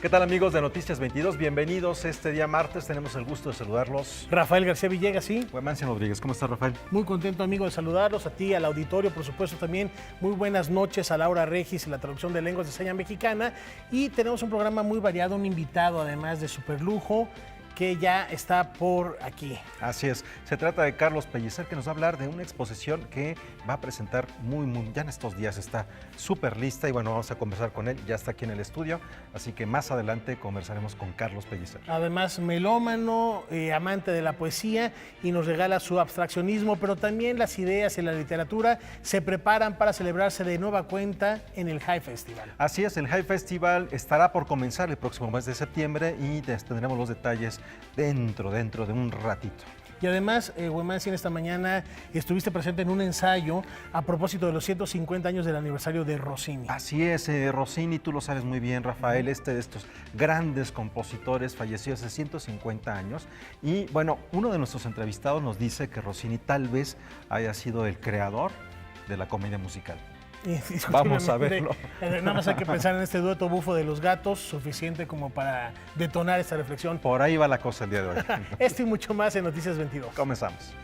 ¿Qué tal, amigos de Noticias 22? Bienvenidos. Este día martes tenemos el gusto de saludarlos. Rafael García Villegas, sí. Huemancio Rodríguez, ¿cómo estás, Rafael? Muy contento, amigo, de saludarlos, a ti, al auditorio, por supuesto, también. Muy buenas noches a Laura Regis en la traducción de lenguas de seña mexicana. Y tenemos un programa muy variado, un invitado además de superlujo, que ya está por aquí. Así es, se trata de Carlos Pellicer, que nos va a hablar de una exposición que va a presentar ya en estos días, está súper lista y bueno, vamos a conversar con él, ya está aquí en el estudio, así que más adelante conversaremos con Carlos Pellicer. Además, melómano, amante de la poesía y nos regala su abstraccionismo, pero también las ideas y la literatura se preparan para celebrarse de nueva cuenta en el High Festival. Así es, el High Festival estará por comenzar el próximo mes de septiembre y tendremos los detalles dentro de un ratito. Y además, Huemansi, en esta mañana estuviste presente en un ensayo a propósito de los 150 años del aniversario de Rossini. Así es, Rossini, tú lo sabes muy bien, Rafael, de estos grandes compositores falleció hace 150 años. Y bueno, uno de nuestros entrevistados nos dice que Rossini tal vez haya sido el creador de la comedia musical. Vamos a verlo. Nada más hay que pensar en este dueto bufo de los gatos, suficiente como para detonar esta reflexión. Por ahí va la cosa el día de hoy. Esto y mucho más en Noticias 22. Comenzamos.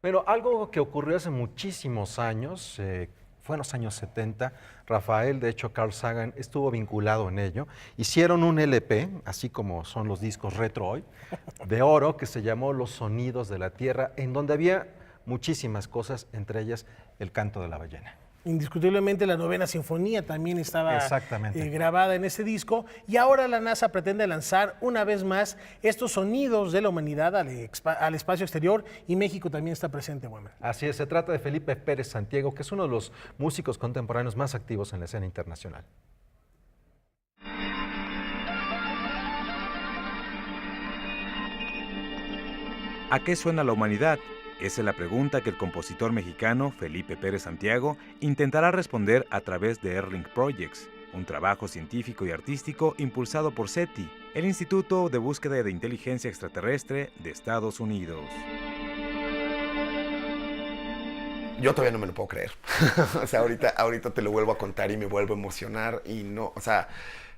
Bueno, algo que ocurrió hace muchísimos años, fue en los años 70, Rafael, de hecho Carl Sagan estuvo vinculado en ello, hicieron un LP, así como son los discos retro hoy, de oro, que se llamó Los Sonidos de la Tierra, en donde había muchísimas cosas, entre ellas el canto de la ballena. Indiscutiblemente la novena sinfonía también estaba grabada en ese disco y ahora la NASA pretende lanzar una vez más estos sonidos de la humanidad al espacio exterior y México también está presente, Wemer. Así es, se trata de Felipe Pérez Santiago, que es uno de los músicos contemporáneos más activos en la escena internacional. ¿A qué suena la humanidad? Esa es la pregunta que el compositor mexicano Felipe Pérez Santiago intentará responder a través de Airlink Projects, un trabajo científico y artístico impulsado por SETI, el Instituto de Búsqueda de Inteligencia Extraterrestre de Estados Unidos. Yo todavía no me lo puedo creer. O sea, ahorita te lo vuelvo a contar y me vuelvo a emocionar y no, o sea,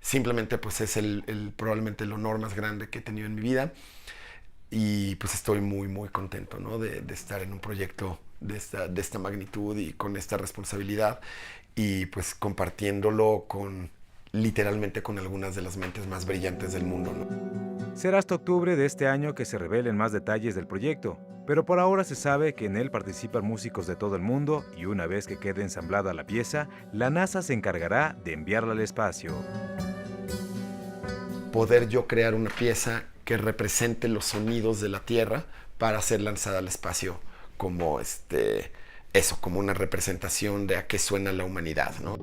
simplemente pues es probablemente el honor más grande que he tenido en mi vida. Y pues estoy muy, muy contento, ¿no? de estar en un proyecto de esta magnitud y con esta responsabilidad y pues compartiéndolo literalmente con algunas de las mentes más brillantes del mundo, ¿no? Será hasta octubre de este año que se revelen más detalles del proyecto, pero por ahora se sabe que en él participan músicos de todo el mundo y una vez que quede ensamblada la pieza, la NASA se encargará de enviarla al espacio. Poder yo crear una pieza que represente los sonidos de la Tierra para ser lanzada al espacio como como una representación de a qué suena la humanidad, ¿no?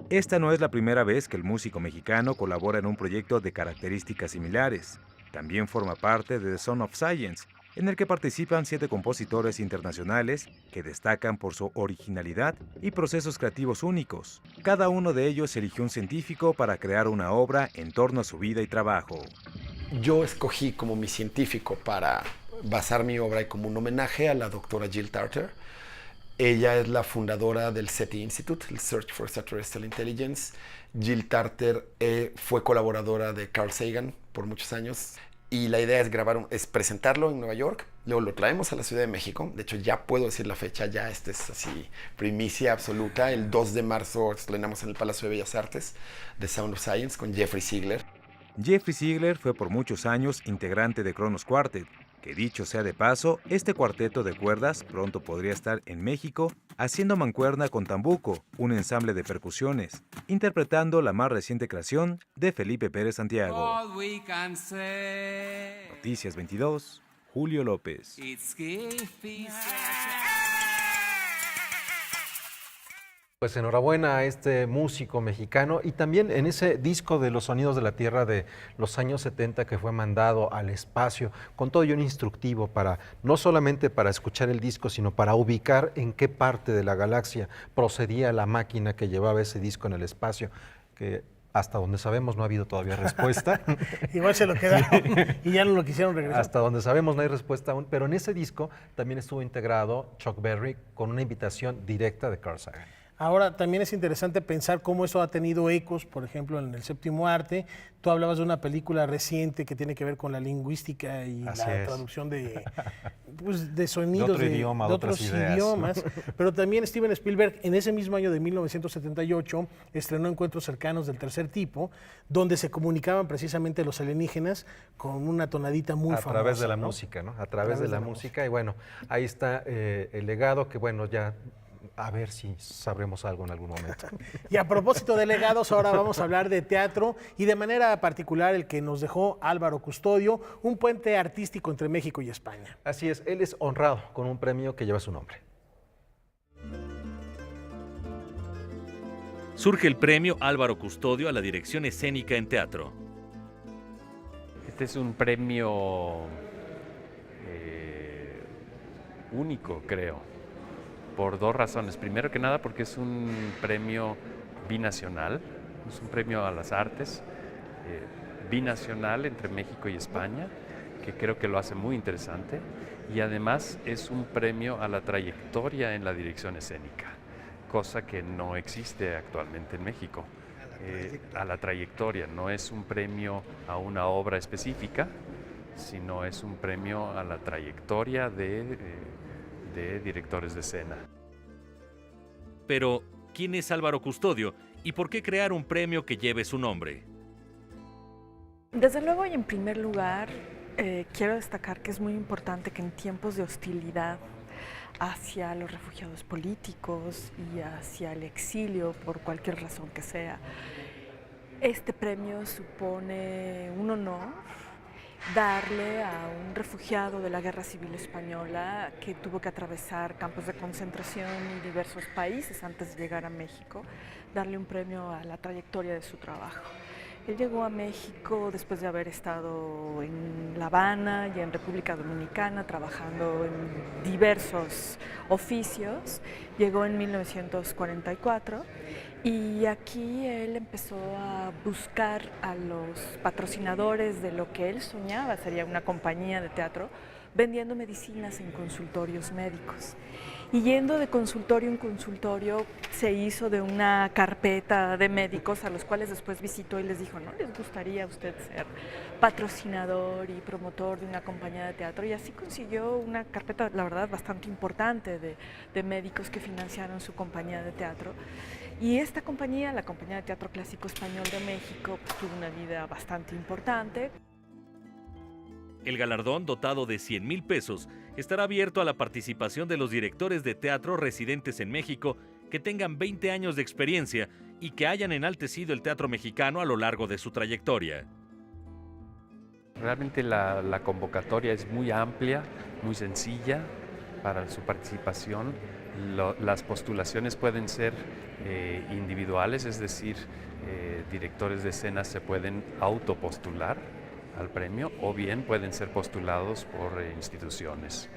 Esta no es la primera vez que el músico mexicano colabora en un proyecto de características similares. También forma parte de The Sound of Science, en el que participan 7 compositores internacionales que destacan por su originalidad y procesos creativos únicos. Cada uno de ellos eligió un científico para crear una obra en torno a su vida y trabajo. Yo escogí como mi científico para basar mi obra y como un homenaje a la doctora Jill Tarter. Ella es la fundadora del SETI Institute, el Search for Extraterrestrial Intelligence. Jill Tarter fue colaboradora de Carl Sagan por muchos años. Y la idea es presentarlo en Nueva York, luego lo traemos a la Ciudad de México. De hecho, ya puedo decir la fecha, ya es así, primicia absoluta. El 2 de marzo estrenamos en el Palacio de Bellas Artes The Sound of Science con Jeffrey Ziegler. Jeffrey Ziegler fue por muchos años integrante de Kronos Quartet, que dicho sea de paso, este cuarteto de cuerdas pronto podría estar en México haciendo mancuerna con Tambuco, un ensamble de percusiones, interpretando la más reciente creación de Felipe Pérez Santiago. Noticias 22, Julio López. Pues enhorabuena a este músico mexicano y también en ese disco de Los Sonidos de la Tierra de los años 70 que fue mandado al espacio, con todo y un instructivo para, no solamente para escuchar el disco, sino para ubicar en qué parte de la galaxia procedía la máquina que llevaba ese disco en el espacio, que hasta donde sabemos no ha habido todavía respuesta. Igual se lo quedaron y ya no lo quisieron regresar. Hasta donde sabemos no hay respuesta aún, pero en ese disco también estuvo integrado Chuck Berry con una invitación directa de Carl Sagan. Ahora, también es interesante pensar cómo eso ha tenido ecos, por ejemplo, en el séptimo arte. Tú hablabas de una película reciente que tiene que ver con la lingüística y Así la es. traducción de sonidos De otro idioma, de otros otras ideas. idiomas. Pero también Steven Spielberg, en ese mismo año de 1978, estrenó Encuentros cercanos del tercer tipo, donde se comunicaban precisamente los alienígenas con una tonadita muy famosa. A través de la ¿no? música, ¿no? A través de la música. Y bueno, ahí está el legado que, bueno, ya a ver si sabremos algo en algún momento. Y a propósito de legados, ahora vamos a hablar de teatro y de manera particular el que nos dejó Álvaro Custodio, un puente artístico entre México y España. Así es, él es honrado con un premio que lleva su nombre. Surge el premio Álvaro Custodio a la dirección escénica en teatro. Este es un premio único, creo, por dos razones. Primero que nada porque es un premio binacional, es un premio a las artes binacional entre México y España, que creo que lo hace muy interesante, y además es un premio a la trayectoria en la dirección escénica, cosa que no existe actualmente en México. A la trayectoria, no es un premio a una obra específica, sino es un premio a la trayectoria de directores de escena. Pero, ¿quién es Álvaro Custodio y por qué crear un premio que lleve su nombre? Desde luego y en primer lugar, quiero destacar que es muy importante que en tiempos de hostilidad hacia los refugiados políticos y hacia el exilio, por cualquier razón que sea, este premio supone un honor darle a un refugiado de la Guerra Civil Española que tuvo que atravesar campos de concentración y diversos países antes de llegar a México, darle un premio a la trayectoria de su trabajo. Él llegó a México después de haber estado en La Habana y en República Dominicana trabajando en diversos oficios. Llegó en 1944 y aquí él empezó a buscar a los patrocinadores de lo que él soñaba sería una compañía de teatro, vendiendo medicinas en consultorios médicos. Y yendo de consultorio en consultorio, se hizo de una carpeta de médicos a los cuales después visitó y les dijo, ¿no les gustaría a usted ser patrocinador y promotor de una compañía de teatro? Y así consiguió una carpeta, la verdad, bastante importante de médicos que financiaron su compañía de teatro. Y esta compañía, la Compañía de Teatro Clásico Español de México, pues, tuvo una vida bastante importante. El galardón, dotado de 100,000 pesos, estará abierto a la participación de los directores de teatro residentes en México que tengan 20 años de experiencia y que hayan enaltecido el teatro mexicano a lo largo de su trayectoria. Realmente la convocatoria es muy amplia, muy sencilla para su participación. Las postulaciones pueden ser individuales, es decir, directores de escena se pueden autopostular al premio o bien pueden ser postulados por instituciones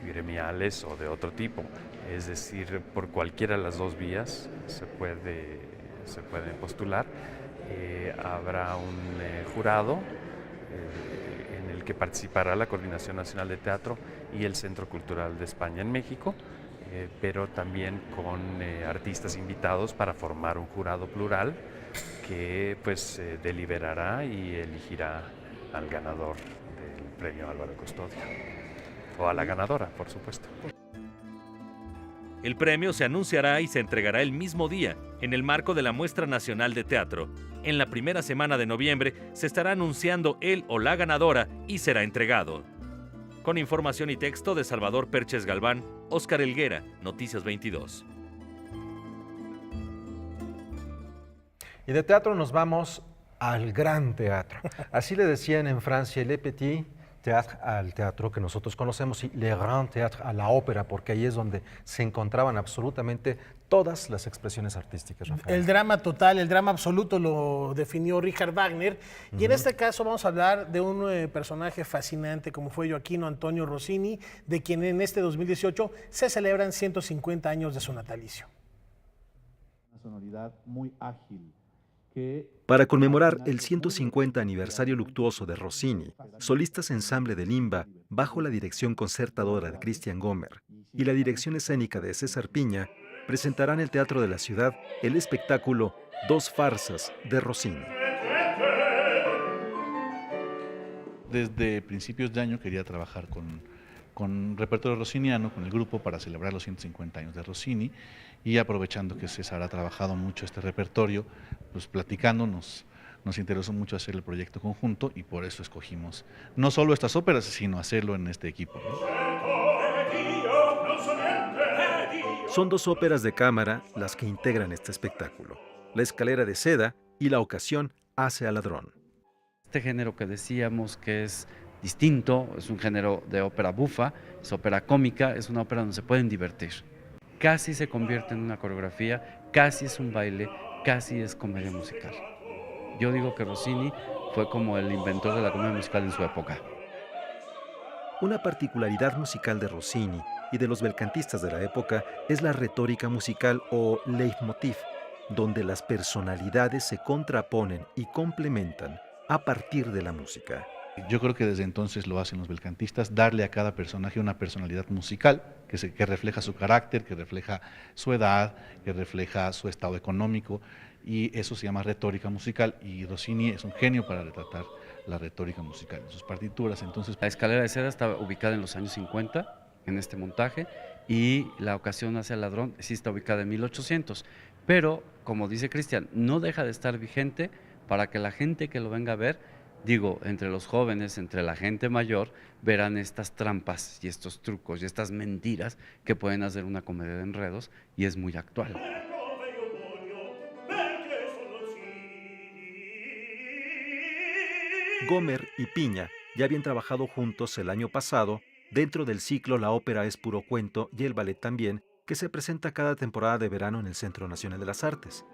gremiales o de otro tipo. Es decir, por cualquiera de las dos vías se pueden postular. Habrá un jurado en el que participará la Coordinación Nacional de Teatro y el Centro Cultural de España en México, pero también con artistas invitados para formar un jurado plural que pues deliberará y elegirá al ganador del premio Álvaro Custodio, o a la ganadora, por supuesto. El premio se anunciará y se entregará el mismo día, en el marco de la Muestra Nacional de Teatro. En la primera semana de noviembre se estará anunciando el o la ganadora y será entregado. Con información y texto de Salvador Perches Galván, Óscar Helguera, Noticias 22. Y de teatro nos vamos al gran teatro. Así le decían en Francia, Le Petit Théâtre al teatro que nosotros conocemos y Le Grand Théâtre a la ópera, porque ahí es donde se encontraban absolutamente todas las expresiones artísticas, Rafael. El drama total, el drama absoluto lo definió Richard Wagner. Y en este caso vamos a hablar de un personaje fascinante como fue Gioachino Antonio Rossini, de quien en este 2018 se celebran 150 años de su natalicio. Una sonoridad muy ágil. Para conmemorar el 150 aniversario luctuoso de Rossini, solistas ensamble de Limba, bajo la dirección concertadora de Christian Gomer y la dirección escénica de César Piña, presentarán en el Teatro de la Ciudad el espectáculo Dos farsas de Rossini. Desde principios de año quería trabajar con repertorio rossiniano, con el grupo, para celebrar los 150 años de Rossini, y aprovechando que César ha trabajado mucho este repertorio, pues platicando nos interesó mucho hacer el proyecto conjunto, y por eso escogimos no solo estas óperas, sino hacerlo en este equipo, ¿no? Son dos óperas de cámara las que integran este espectáculo: La escalera de seda y La ocasión hace al ladrón. Este género que decíamos que es distinto, es un género de ópera bufa, es ópera cómica, es una ópera donde se pueden divertir. Casi se convierte en una coreografía, casi es un baile, casi es comedia musical. Yo digo que Rossini fue como el inventor de la comedia musical en su época. Una particularidad musical de Rossini y de los belcantistas de la época es la retórica musical o leitmotiv, donde las personalidades se contraponen y complementan a partir de la música. Yo creo que desde entonces lo hacen los belcantistas, darle a cada personaje una personalidad musical que refleja su carácter, que refleja su edad, que refleja su estado económico, y eso se llama retórica musical, y Rossini es un genio para retratar la retórica musical en sus partituras. Entonces, La escalera de seda está ubicada en los años 50 en este montaje, y La ocasión hace al ladrón sí está ubicada en 1800, pero como dice Cristian, no deja de estar vigente para que la gente que lo venga a ver, digo, entre los jóvenes, entre la gente mayor, verán estas trampas y estos trucos y estas mentiras que pueden hacer una comedia de enredos, y es muy actual. Gomer y Piña ya habían trabajado juntos el año pasado dentro del ciclo La ópera es puro cuento y el ballet también, que se presenta cada temporada de verano en el Centro Nacional de las Artes.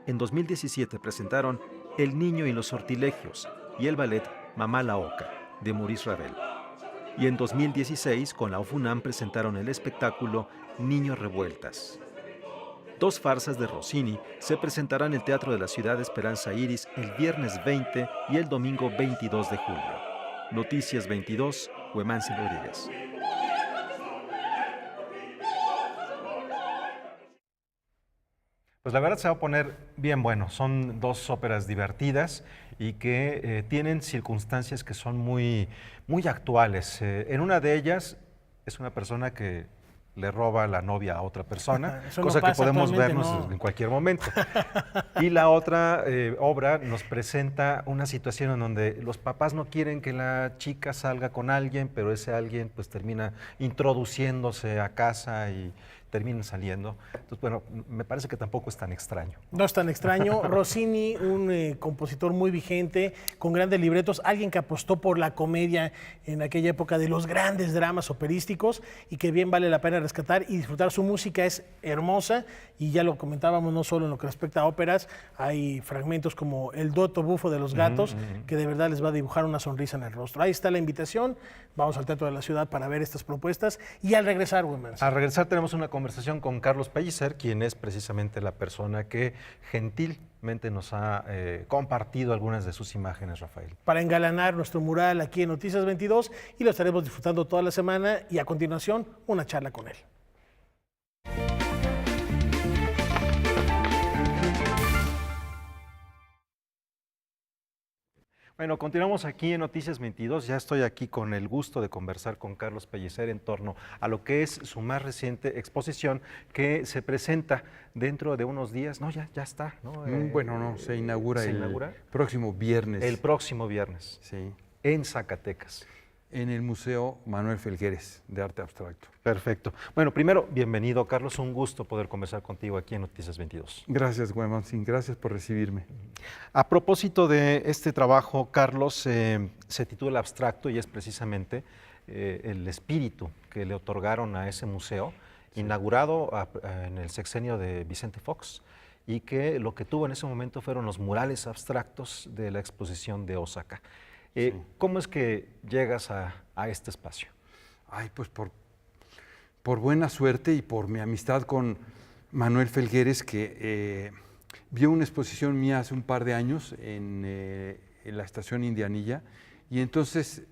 En 2017 presentaron El niño y los sortilegios y el ballet Mamá la Oca, de Maurice Ravel. Y en 2016, con la OFUNAM, presentaron el espectáculo Niños Revueltas. Dos farsas de Rossini se presentarán en el Teatro de la Ciudad Esperanza Iris el viernes 20 y el domingo 22 de julio. Noticias 22, Huemance Rodríguez. Pues la verdad se va a poner bien bueno. Son dos óperas divertidas y que tienen circunstancias que son muy actuales. En una de ellas es una persona que le roba la novia a otra persona, Eso cosa no que pasa podemos actualmente, vernos no. en cualquier momento. Y la otra obra nos presenta una situación en donde los papás no quieren que la chica salga con alguien, pero ese alguien pues termina introduciéndose a casa y terminan saliendo. Entonces, bueno, me parece que tampoco es tan extraño. No es tan extraño. Rossini, un compositor muy vigente, con grandes libretos, alguien que apostó por la comedia en aquella época de los grandes dramas operísticos y que bien vale la pena rescatar y disfrutar. Su música es hermosa y ya lo comentábamos, no solo en lo que respecta a óperas, hay fragmentos como El dueto bufo de los gatos, que de verdad les va a dibujar una sonrisa en el rostro. Ahí está la invitación. Vamos al Teatro de la Ciudad para ver estas propuestas. Y al regresar, Huemance. Al regresar tenemos una conversación con Carlos Pellicer, quien es precisamente la persona que gentilmente nos ha compartido algunas de sus imágenes, Rafael. Para engalanar nuestro mural aquí en Noticias 22 y lo estaremos disfrutando toda la semana y a continuación una charla con él. Bueno, continuamos aquí en Noticias 22. Ya estoy aquí con el gusto de conversar con Carlos Pellicer en torno a lo que es su más reciente exposición que se presenta dentro de unos días. No, ya está, ¿no? Bueno, no, se inaugura ¿se inaugura? próximo viernes. El próximo viernes. Sí. En Zacatecas. en el Museo Manuel Felgueres de Arte Abstracto. Perfecto. Bueno, primero, bienvenido, Carlos. Un gusto poder conversar contigo aquí en Noticias 22. Gracias, Guaymán, gracias por recibirme. A propósito de este trabajo, Carlos, se titula Abstracto y es precisamente el espíritu que le otorgaron a ese museo, inaugurado en el sexenio de Vicente Fox, y que lo que tuvo en ese momento fueron los murales abstractos de la exposición de Osaka. ¿Cómo es que llegas a este espacio? Ay, pues por buena suerte y por mi amistad con Manuel Felgueres, que vio una exposición mía hace un par de años en la estación Indianilla, y entonces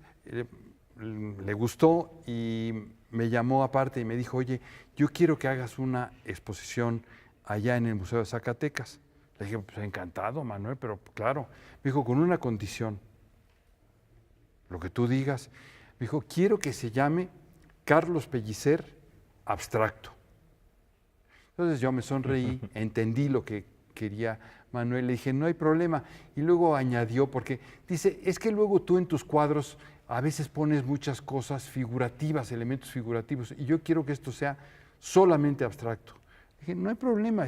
le gustó y me llamó aparte y me dijo, oye, yo quiero que hagas una exposición allá en el Museo de Zacatecas. Le dije, pues encantado, Manuel, pero claro. Me dijo, con una condición, lo que tú digas. Me dijo, quiero que se llame Carlos Pellicer Abstracto. Entonces yo me sonreí, entendí lo que quería Manuel, le dije, no hay problema. Y luego añadió, porque dice, es que luego tú en tus cuadros a veces pones muchas cosas figurativas, elementos figurativos, y yo quiero que esto sea solamente abstracto. Dije, no hay problema,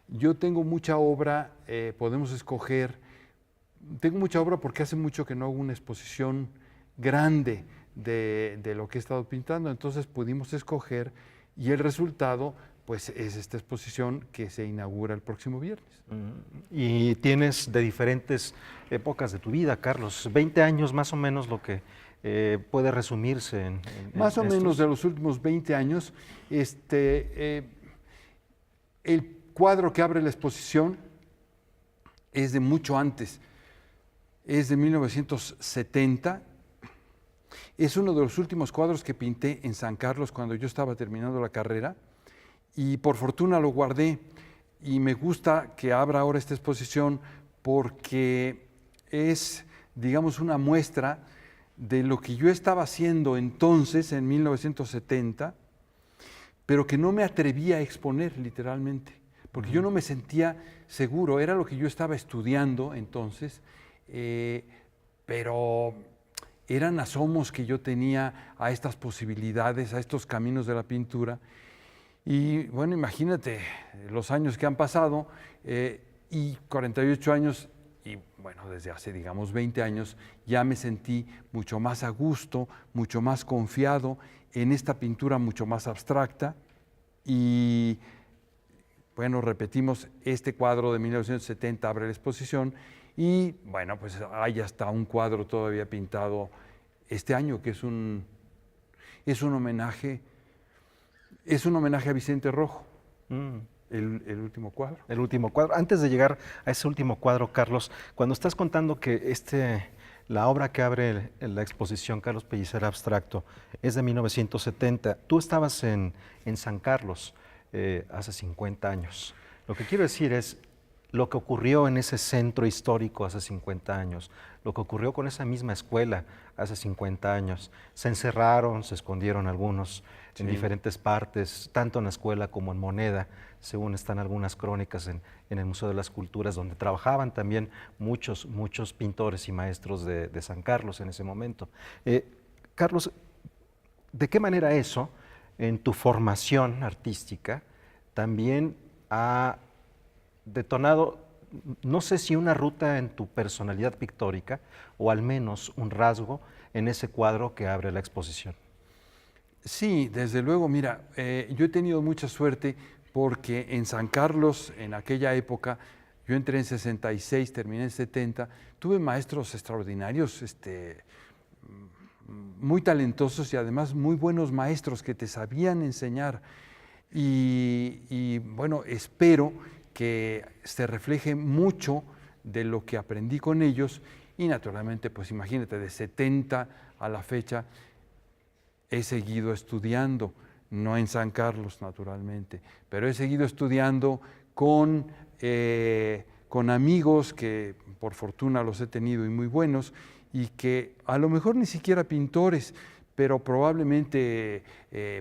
yo tengo mucha obra, podemos escoger. Tengo mucha obra porque hace mucho que no hago una exposición grande de lo que he estado pintando, entonces pudimos escoger y el resultado pues es esta exposición que se inaugura el próximo viernes. Y tienes de diferentes épocas de tu vida, Carlos, 20 años más o menos lo que puede resumirse en más o menos de los últimos 20 años. El cuadro que abre la exposición es de mucho antes, es de 1970. Es uno de los últimos cuadros que pinté en San Carlos cuando yo estaba terminando la carrera y por fortuna lo guardé y me gusta que abra ahora esta exposición porque es, digamos, una muestra de lo que yo estaba haciendo entonces, en 1970, pero que no me atrevía a exponer literalmente, porque yo no me sentía seguro, era lo que yo estaba estudiando entonces, pero eran asomos que yo tenía a estas posibilidades, a estos caminos de la pintura. Y bueno, imagínate los años que han pasado y 48 años, y bueno, desde hace digamos 20 años ya me sentí mucho más a gusto, mucho más confiado en esta pintura mucho más abstracta. Y bueno, repetimos, este cuadro de 1970 abre la exposición y bueno, pues hay hasta un cuadro todavía pintado este año que es un homenaje a Vicente Rojo, el último cuadro. El último cuadro. Antes de llegar a ese último cuadro, Carlos, cuando estás contando que la obra que abre la exposición Carlos Pellicer Abstracto es de 1970, tú estabas en San Carlos hace 50 años. Lo que quiero decir es lo que ocurrió en ese centro histórico hace 50 años, lo que ocurrió con esa misma escuela hace 50 años. Se encerraron, se escondieron algunos en diferentes partes, tanto en la escuela como en Moneda, según están algunas crónicas en el Museo de las Culturas, donde trabajaban también muchos pintores y maestros de San Carlos en ese momento. Carlos, ¿de qué manera eso, en tu formación artística, también ha detonado, no sé si una ruta en tu personalidad pictórica o al menos un rasgo en ese cuadro que abre la exposición? Sí, desde luego, mira, yo he tenido mucha suerte porque en San Carlos, en aquella época, yo entré en 66, terminé en 70, tuve maestros extraordinarios, muy talentosos y además muy buenos maestros que te sabían enseñar. Y bueno, espero que se refleje mucho de lo que aprendí con ellos y naturalmente, pues imagínate, de 70 a la fecha he seguido estudiando, no en San Carlos naturalmente, pero he seguido estudiando con amigos que por fortuna los he tenido y muy buenos y que a lo mejor ni siquiera pintores, pero probablemente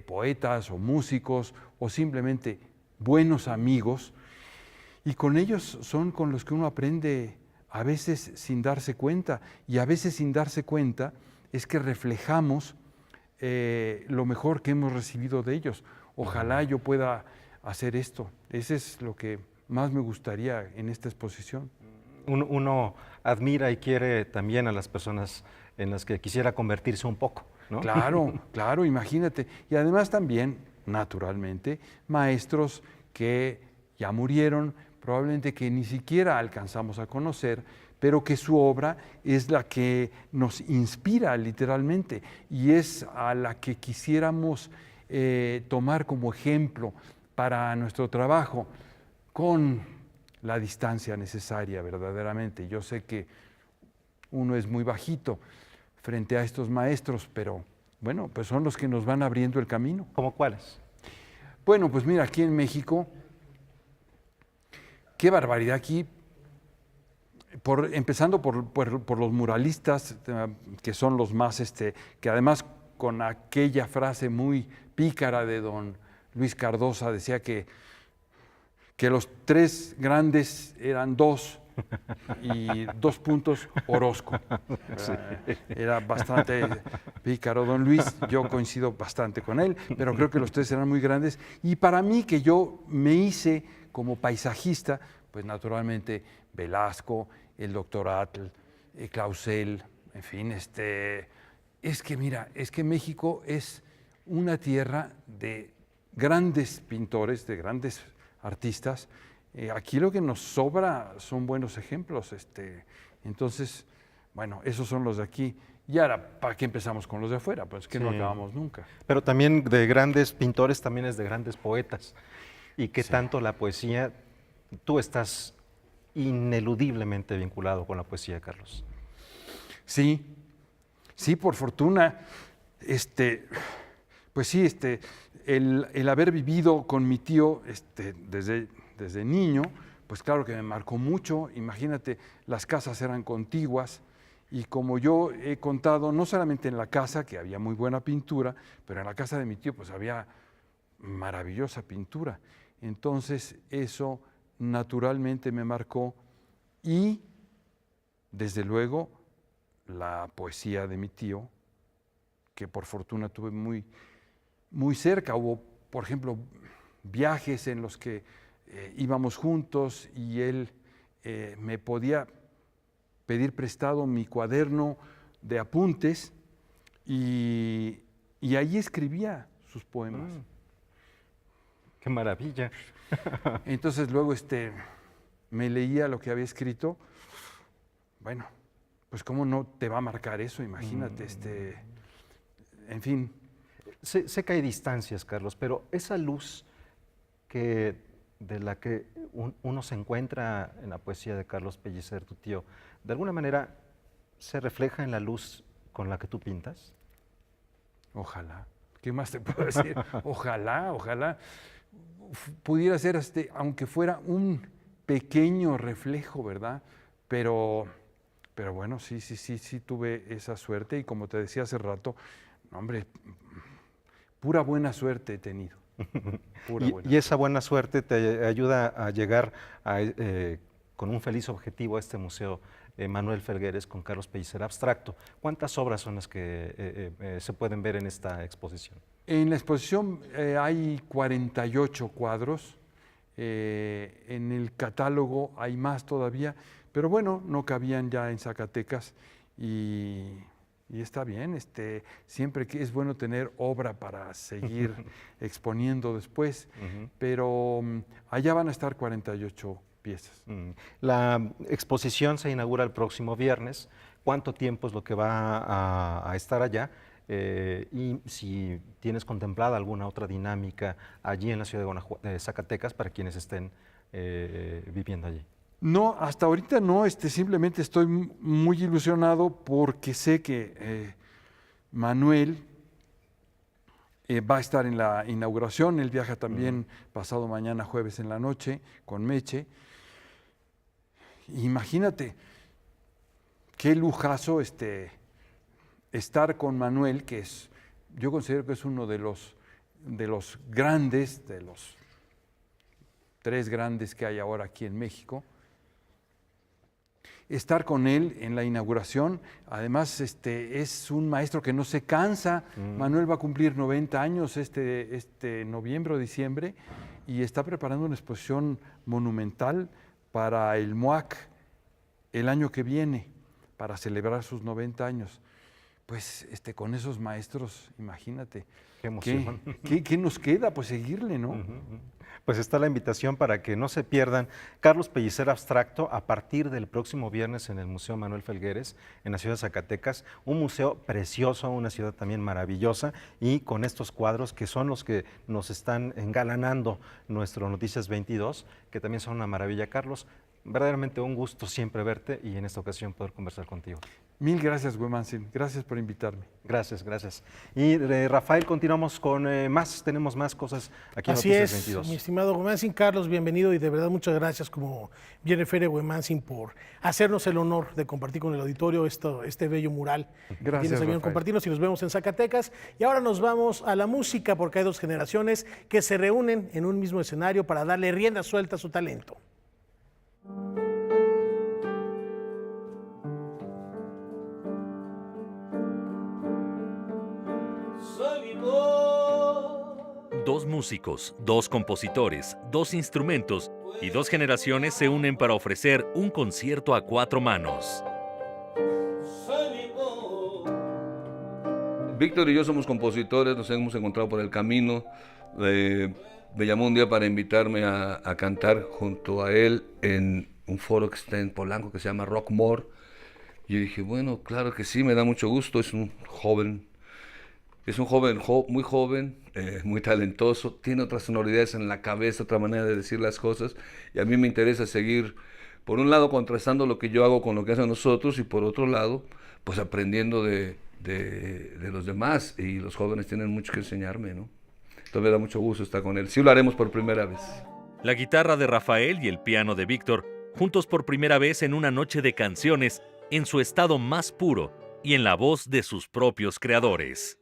poetas o músicos o simplemente buenos amigos. Y con ellos son con los que uno aprende a veces sin darse cuenta y a veces sin darse cuenta es que reflejamos lo mejor que hemos recibido de ellos. Ojalá yo pueda hacer esto. Ese es lo que más me gustaría en esta exposición. Uno admira y quiere también a las personas en las que quisiera convertirse un poco, ¿no? Claro, claro, imagínate. Y además también, naturalmente, maestros que ya murieron, probablemente que ni siquiera alcanzamos a conocer, pero que su obra es la que nos inspira literalmente y es a la que quisiéramos tomar como ejemplo para nuestro trabajo con la distancia necesaria verdaderamente. Yo sé que uno es muy bajito frente a estos maestros, pero bueno, pues son los que nos van abriendo el camino. ¿Cómo cuáles? Bueno, pues mira, aquí en México, qué barbaridad aquí, empezando por los muralistas, que son los más, que además con aquella frase muy pícara de don Luis Cardosa, decía que los tres grandes eran dos, y 2 puntos Orozco. Sí. Era bastante pícaro don Luis, yo coincido bastante con él, pero creo que los tres eran muy grandes. Y para mí, que yo me hice como paisajista, pues naturalmente Velasco, el doctor Atl, Clausel, en fin, es que mira, es que México es una tierra de grandes pintores, de grandes artistas. Aquí lo que nos sobra son buenos ejemplos. Entonces, bueno, esos son los de aquí. Y ahora, ¿para qué empezamos con los de afuera? Pues que no Sí. acabamos nunca. Pero también de grandes pintores, también es de grandes poetas. Y que tanto la poesía, tú estás ineludiblemente vinculado con la poesía, Carlos. Sí, sí, por fortuna. Pues sí, el haber vivido con mi tío desde niño, pues claro que me marcó mucho. Imagínate, las casas eran contiguas y como yo he contado, no solamente en la casa, que había muy buena pintura, pero en la casa de mi tío pues había maravillosa pintura. Entonces eso naturalmente me marcó y desde luego la poesía de mi tío, que por fortuna tuve muy, muy cerca. Hubo, por ejemplo, viajes en los que íbamos juntos y él me podía pedir prestado mi cuaderno de apuntes y ahí escribía sus poemas. ¡Qué maravilla! Entonces luego me leía lo que había escrito. Bueno, pues cómo no te va a marcar eso, imagínate, en fin. Sé que hay distancias, Carlos, pero esa luz de la que uno se encuentra en la poesía de Carlos Pellicer, tu tío, ¿de alguna manera se refleja en la luz con la que tú pintas? Ojalá. ¿Qué más te puedo decir? Ojalá, ojalá pudiera ser, aunque fuera un pequeño reflejo, ¿verdad? Pero bueno, sí tuve esa suerte y como te decía hace rato, hombre, pura buena suerte he tenido. Y esa buena suerte te ayuda a llegar con un feliz objetivo a este museo Manuel Felgueres con Carlos Pellicer Abstracto. ¿Cuántas obras son las que se pueden ver en esta exposición? En la exposición hay 48 cuadros, en el catálogo hay más todavía, pero bueno, no cabían ya en Zacatecas y está bien, siempre que es bueno tener obra para seguir exponiendo después, pero allá van a estar 48 piezas. La exposición se inaugura el próximo viernes. ¿Cuánto tiempo es lo que va a estar allá? Y si tienes contemplada alguna otra dinámica allí en la ciudad de Zacatecas para quienes estén viviendo allí. No, hasta ahorita no, simplemente estoy muy ilusionado porque sé que Manuel va a estar en la inauguración. Él viaja también pasado mañana jueves en la noche con Meche. Imagínate qué lujazo estar con Manuel, que yo considero que es uno de los grandes, de los 3 grandes que hay ahora aquí en México. estar con él en la inauguración. Además, es un maestro que no se cansa. Manuel va a cumplir 90 años este noviembre o diciembre y está preparando una exposición monumental para el MOAC el año que viene, para celebrar sus 90 años. Pues con esos maestros, imagínate. Qué emoción. ¿Qué nos queda? Pues seguirle, ¿no? Pues está la invitación para que no se pierdan Carlos Pellicer Abstracto a partir del próximo viernes en el Museo Manuel Felgueres, en la ciudad de Zacatecas. Un museo precioso, una ciudad también maravillosa, y con estos cuadros que son los que nos están engalanando nuestro Noticias 22, que también son una maravilla. Carlos, verdaderamente un gusto siempre verte y en esta ocasión poder conversar contigo. Mil gracias, Huemanzin. Gracias por invitarme. Gracias, gracias. Y Rafael, continuamos con más, tenemos más cosas aquí en Noticias 22. Así es, mi estimado Huemanzin. Carlos, bienvenido y de verdad muchas gracias, como bien refiere Huemanzin, por hacernos el honor de compartir con el auditorio este bello mural. Gracias, Tienes a bien compartirnos y nos vemos en Zacatecas. Y ahora nos vamos a la música, porque hay dos generaciones que se reúnen en un mismo escenario para darle rienda suelta a su talento. Dos músicos, dos compositores, dos instrumentos y dos generaciones se unen para ofrecer un concierto a cuatro manos. Víctor y yo somos compositores, nos hemos encontrado por el camino. Me llamó un día para invitarme a cantar junto a él en un foro que está en Polanco que se llama Rockmore. Y yo dije, bueno, claro que sí, me da mucho gusto. Es un joven muy joven, muy talentoso, tiene otras sonoridades en la cabeza, otra manera de decir las cosas, y a mí me interesa seguir, por un lado, contrastando lo que yo hago con lo que hacen nosotros, y por otro lado, pues aprendiendo de los demás, y los jóvenes tienen mucho que enseñarme, ¿no? Entonces me da mucho gusto estar con él. Sí lo haremos por primera vez. La guitarra de Rafael y el piano de Víctor, juntos por primera vez en una noche de canciones, en su estado más puro y en la voz de sus propios creadores.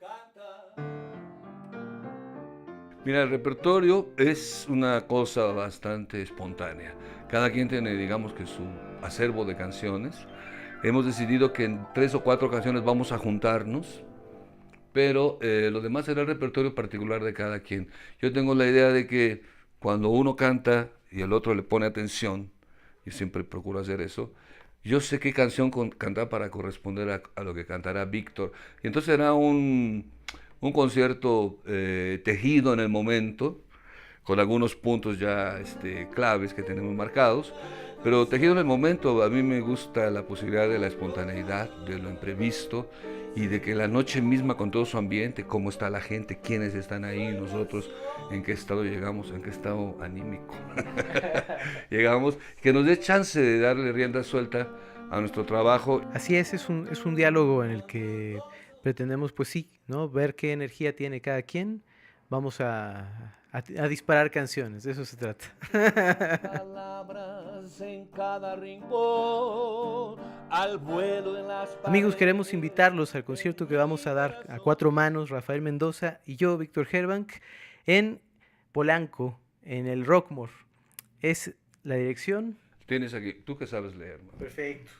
Mira, el repertorio es una cosa bastante espontánea. Cada quien tiene, digamos, que su acervo de canciones. Hemos decidido que en 3 o 4 canciones vamos a juntarnos, pero lo demás será el repertorio particular de cada quien. Yo tengo la idea de que cuando uno canta y el otro le pone atención, y siempre procuro hacer eso, yo sé qué canción cantar para corresponder a lo que cantará Víctor. Y entonces será un concierto tejido en el momento, con algunos puntos ya claves que tenemos marcados, pero tejido en el momento. A mí me gusta la posibilidad de la espontaneidad, de lo imprevisto, y de que la noche misma, con todo su ambiente, cómo está la gente, quiénes están ahí, nosotros, en qué estado llegamos, en qué estado anímico llegamos, que nos dé chance de darle rienda suelta a nuestro trabajo. Así es un diálogo en el que pretendemos, pues sí, ¿no? Ver qué energía tiene cada quien. Vamos a disparar canciones, de eso se trata. Amigos, queremos invitarlos al concierto que vamos a dar a 4 manos, Rafael Mendoza y yo, Víctor Herbank, en Polanco, en el Rockmore. Es la dirección. Tienes aquí, tú que sabes leer, ¿no? Perfecto.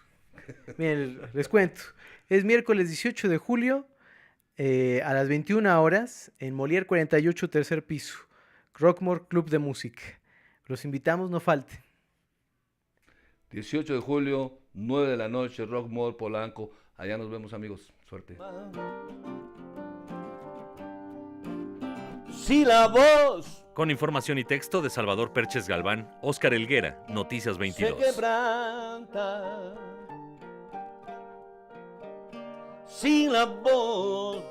Miren, les cuento. Es miércoles 18 de julio a las 21 horas en Molière 48, tercer piso. Rockmore Club de Música. Los invitamos, no falten. 18 de julio, 9 de la noche, Rockmore, Polanco. Allá nos vemos, amigos. Suerte. Si la voz Con información y texto de Salvador Perches Galván, Óscar Helguera, Noticias 22. se quebranta, si la voz.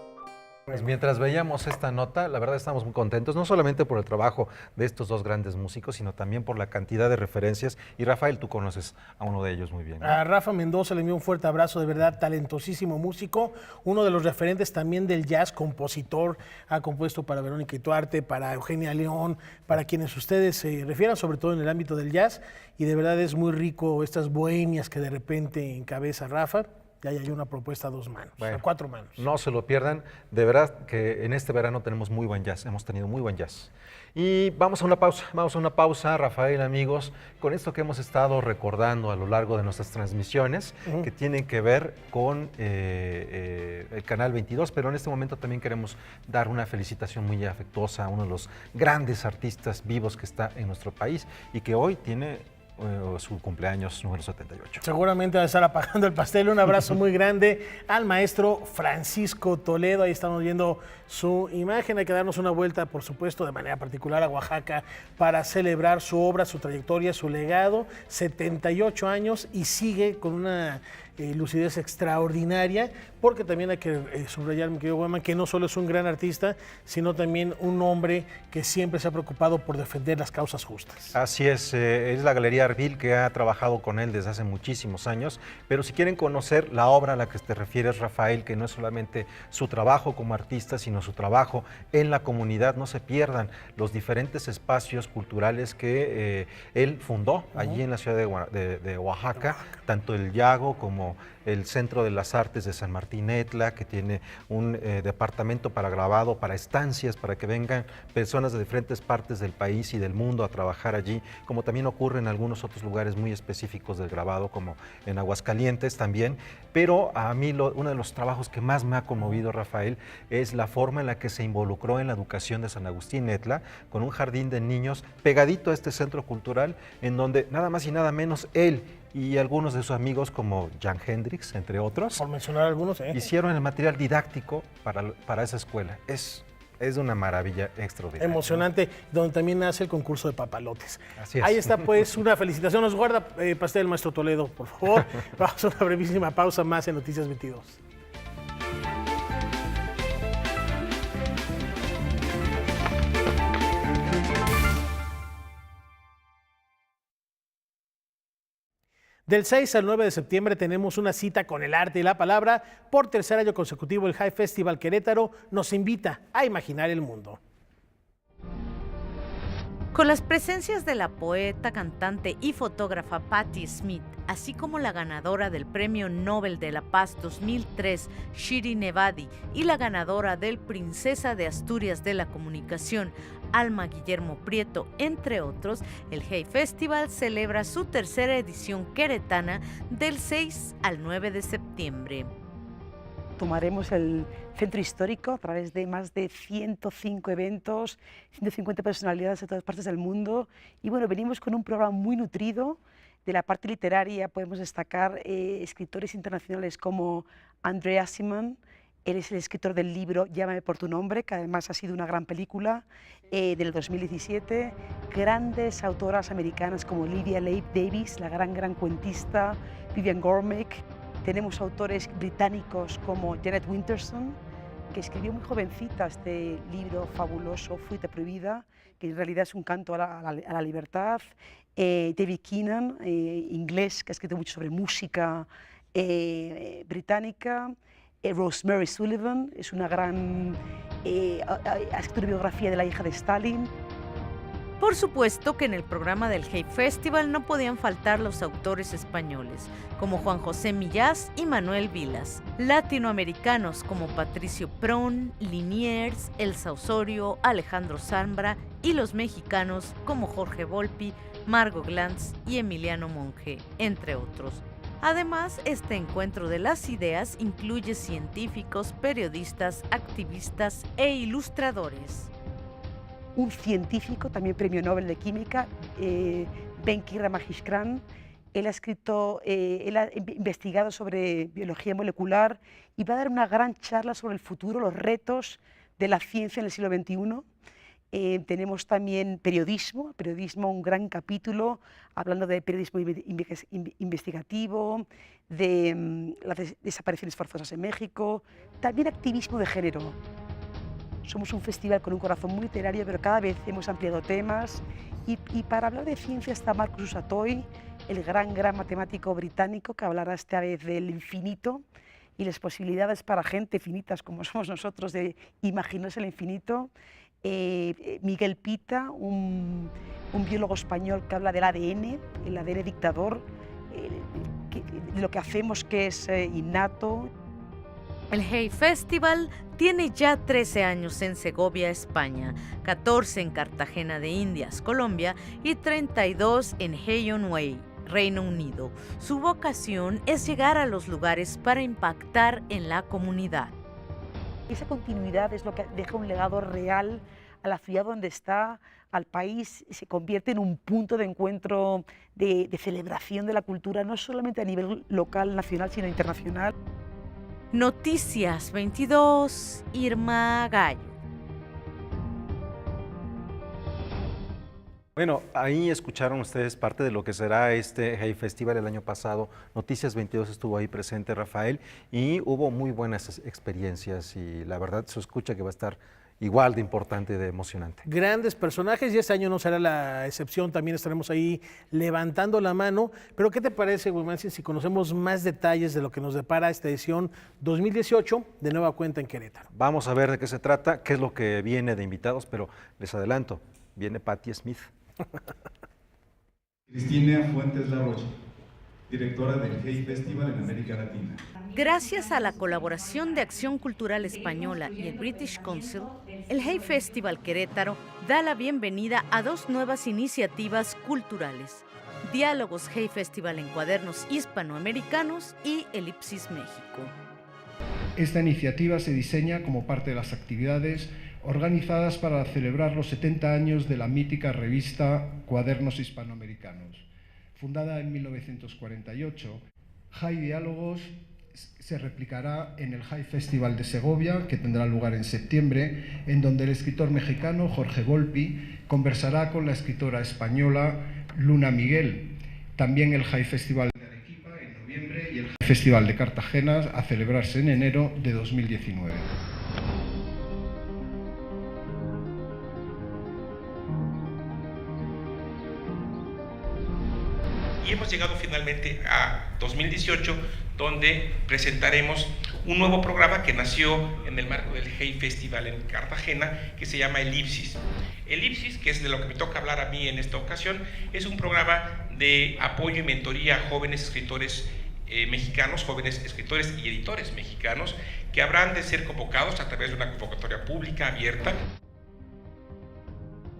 Pues mientras veíamos esta nota, la verdad estamos muy contentos, no solamente por el trabajo de estos dos grandes músicos, sino también por la cantidad de referencias. Y Rafael, tú conoces a uno de ellos muy bien, ¿no? A Rafa Mendoza le envío un fuerte abrazo, de verdad, talentosísimo músico, uno de los referentes también del jazz, compositor, ha compuesto para Verónica Ituarte, para Eugenia León, para quienes ustedes se refieran, sobre todo en el ámbito del jazz, y de verdad es muy rico estas bohemias que de repente encabeza Rafa. ya hay una propuesta a 2 manos, Bueno, a 4 manos. No se lo pierdan. De verdad que en este verano tenemos muy buen jazz, hemos tenido muy buen jazz. Y vamos a una pausa, Rafael, amigos, con esto que hemos estado recordando a lo largo de nuestras transmisiones, que tienen que ver con el Canal 22, pero en este momento también queremos dar una felicitación muy afectuosa a uno de los grandes artistas vivos que está en nuestro país y que hoy tiene su cumpleaños número 78. Seguramente va a estar apagando el pastel. Un abrazo muy grande al maestro Francisco Toledo. Ahí estamos viendo su imagen. Hay que darnos una vuelta, por supuesto, de manera particular a Oaxaca para celebrar su obra, su trayectoria, su legado. 78 años y sigue con una lucidez extraordinaria, porque también hay que subrayar, mi querido Guaman, que no solo es un gran artista, sino también un hombre que siempre se ha preocupado por defender las causas justas. Así es la Galería Arbil que ha trabajado con él desde hace muchísimos años, pero si quieren conocer la obra a la que te refieres, Rafael, que no es solamente su trabajo como artista, sino su trabajo en la comunidad, no se pierdan los diferentes espacios culturales que él fundó allí en la ciudad de Oaxaca, tanto el Yago como el Centro de las Artes de San Martín Etla, que tiene un departamento para grabado, para estancias, para que vengan personas de diferentes partes del país y del mundo a trabajar allí, como también ocurre en algunos otros lugares muy específicos del grabado, como en Aguascalientes también. Pero a mí uno de los trabajos que más me ha conmovido, Rafael, es la forma en la que se involucró en la educación de San Agustín Etla, con un jardín de niños pegadito a este centro cultural, en donde nada más y nada menos él y algunos de sus amigos como Jan Hendrix, entre otros, por mencionar algunos, hicieron el material didáctico para esa escuela. Es una maravilla extraordinaria. Emocionante, ¿no? Donde también nace el concurso de papalotes. Así es. Ahí está, pues, una felicitación. Nos guarda pastel, maestro Toledo, por favor. Vamos a una brevísima pausa más en Noticias 22. Del 6 al 9 de septiembre tenemos una cita con el arte y la palabra. Por tercer año consecutivo, el High Festival Querétaro nos invita a imaginar el mundo. Con las presencias de la poeta, cantante y fotógrafa Patti Smith, así como la ganadora del Premio Nobel de la Paz 2003, Shirin Ebadi, y la ganadora del Princesa de Asturias de la Comunicación, Alma Guillermo Prieto, entre otros, el Hey Festival celebra su tercera edición queretana del 6 al 9 de septiembre. Tomaremos el centro histórico a través de más de 105 eventos, 150 personalidades de todas partes del mundo. Y bueno, venimos con un programa muy nutrido. De la parte literaria podemos destacar escritores internacionales como André Aciman. Él es el escritor del libro Llámame por tu nombre, que además ha sido una gran película del 2017. Grandes autoras americanas como Lydia Leigh Davis, la gran cuentista, Vivian Gornick. Tenemos autores británicos como Janet Winterson, que escribió muy jovencita este libro fabuloso, Fruta Prohibida, que en realidad es un canto a la libertad. David Keenan, inglés, que ha escrito mucho sobre música británica. Rosemary Sullivan es una gran ha escrito una biografía de la hija de Stalin. Por supuesto que en el programa del Hey Festival no podían faltar los autores españoles, como Juan José Millás y Manuel Vilas, latinoamericanos como Patricio Prón, Liniers, Elsa Osorio, Alejandro Zambra, y los mexicanos como Jorge Volpi, Margot Glantz y Emiliano Monge, entre otros. Además, este encuentro de las ideas incluye científicos, periodistas, activistas e ilustradores. Un científico, también premio Nobel de Química, Venki Ramagishkran. Él ha investigado sobre biología molecular y va a dar una gran charla sobre el futuro, los retos de la ciencia en el siglo XXI. Tenemos también periodismo, un gran capítulo, hablando de periodismo investigativo, de las desapariciones forzosas en México, también activismo de género. Somos un festival con un corazón muy literario, pero cada vez hemos ampliado temas. Y para hablar de ciencia está Marcus Usatoy, el gran matemático británico, que hablará esta vez del infinito y las posibilidades para gente finitas como somos nosotros de imaginarse el infinito. Miguel Pita, un biólogo español que habla del ADN, el ADN dictador, lo que hacemos, que es innato. El Hey Festival tiene ya 13 años en Segovia, España, 14 en Cartagena de Indias, Colombia, y 32 en Hay-on-Wye, Reino Unido. Su vocación es llegar a los lugares para impactar en la comunidad. Esa continuidad es lo que deja un legado real a la ciudad donde está, al país, se convierte en un punto de encuentro, de celebración de la cultura, no solamente a nivel local, nacional, sino internacional. Noticias 22, Irma Gallo. Bueno, ahí escucharon ustedes parte de lo que será este Hey Festival el año pasado. Noticias 22 estuvo ahí presente, Rafael, y hubo muy buenas experiencias y la verdad se escucha que va a estar igual de importante y de emocionante. Grandes personajes y este año no será la excepción, también estaremos ahí levantando la mano. Pero ¿qué te parece, Wilmancio, si conocemos más detalles de lo que nos depara esta edición 2018 de Nueva Cuenta en Querétaro? Vamos a ver de qué se trata, qué es lo que viene de invitados, pero les adelanto, viene Patti Smith. Cristina Fuentes Laroche, directora del Hey Festival en América Latina. Gracias a la colaboración de Acción Cultural Española y el British Council, el Hey Festival Querétaro da la bienvenida a dos nuevas iniciativas culturales: Diálogos Hey Festival en Cuadernos Hispanoamericanos y Elipsis México. Esta iniciativa se diseña como parte de las actividades organizadas para celebrar los 70 años de la mítica revista Cuadernos Hispanoamericanos. Fundada en 1948, Hey Diálogos se replicará en el Hey Festival de Segovia, que tendrá lugar en septiembre, en donde el escritor mexicano Jorge Volpi conversará con la escritora española Luna Miguel. También el Hey Festival de Arequipa en noviembre y el Hey Festival de Cartagena a celebrarse en enero de 2019. Y hemos llegado finalmente a 2018, donde presentaremos un nuevo programa que nació en el marco del Hey Festival en Cartagena, que se llama Elipsis. Elipsis, que es de lo que me toca hablar a mí en esta ocasión, es un programa de apoyo y mentoría a jóvenes escritores mexicanos, jóvenes escritores y editores mexicanos, que habrán de ser convocados a través de una convocatoria pública abierta.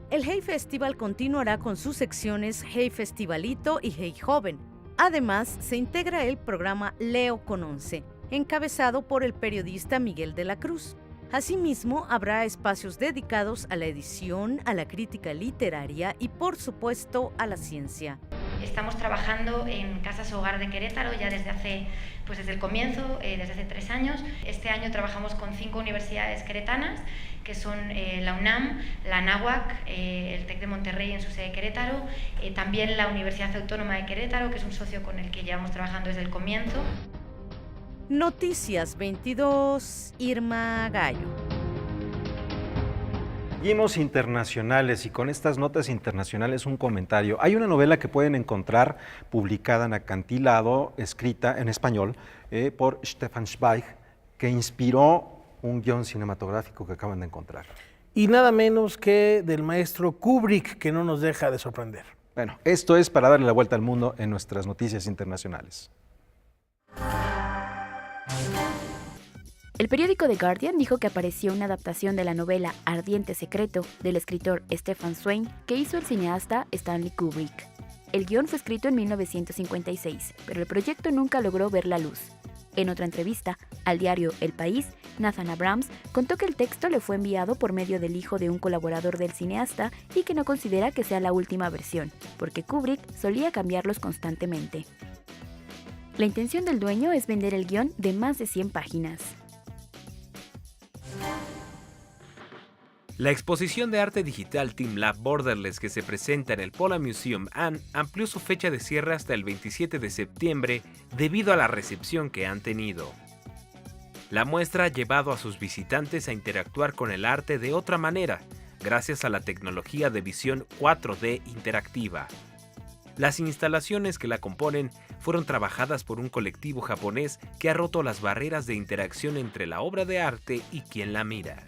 El Hey Festival continuará con sus secciones Hey Festivalito y Hey Joven. Además, se integra el programa Leo con 11, encabezado por el periodista Miguel de la Cruz. Asimismo, habrá espacios dedicados a la edición, a la crítica literaria y, por supuesto, a la ciencia. Estamos trabajando en Casas Hogar de Querétaro ya desde el comienzo, desde hace 3 años. Este año trabajamos con 5 universidades queretanas, que son la UNAM, la Anáhuac, el TEC de Monterrey en su sede de Querétaro, también la Universidad Autónoma de Querétaro, que es un socio con el que llevamos trabajando desde el comienzo. Noticias 22, Irma Gallo. Seguimos internacionales y con estas notas internacionales un comentario. Hay una novela que pueden encontrar publicada en Acantilado, escrita en español por Stefan Zweig, que inspiró un guión cinematográfico que acaban de encontrar. Y nada menos que del maestro Kubrick, que no nos deja de sorprender. Bueno, esto es para darle la vuelta al mundo en nuestras noticias internacionales. El periódico The Guardian dijo que apareció una adaptación de la novela Ardiente Secreto del escritor Stefan Zweig que hizo el cineasta Stanley Kubrick. El guión fue escrito en 1956, pero el proyecto nunca logró ver la luz. En otra entrevista al diario El País, Nathan Abrams contó que el texto le fue enviado por medio del hijo de un colaborador del cineasta y que no considera que sea la última versión, porque Kubrick solía cambiarlos constantemente. La intención del dueño es vender el guión de más de 100 páginas. La exposición de arte digital TeamLab Borderless que se presenta en el Pola Museum Ann amplió su fecha de cierre hasta el 27 de septiembre debido a la recepción que han tenido. La muestra ha llevado a sus visitantes a interactuar con el arte de otra manera, gracias a la tecnología de visión 4D interactiva. Las instalaciones que la componen fueron trabajadas por un colectivo japonés que ha roto las barreras de interacción entre la obra de arte y quien la mira.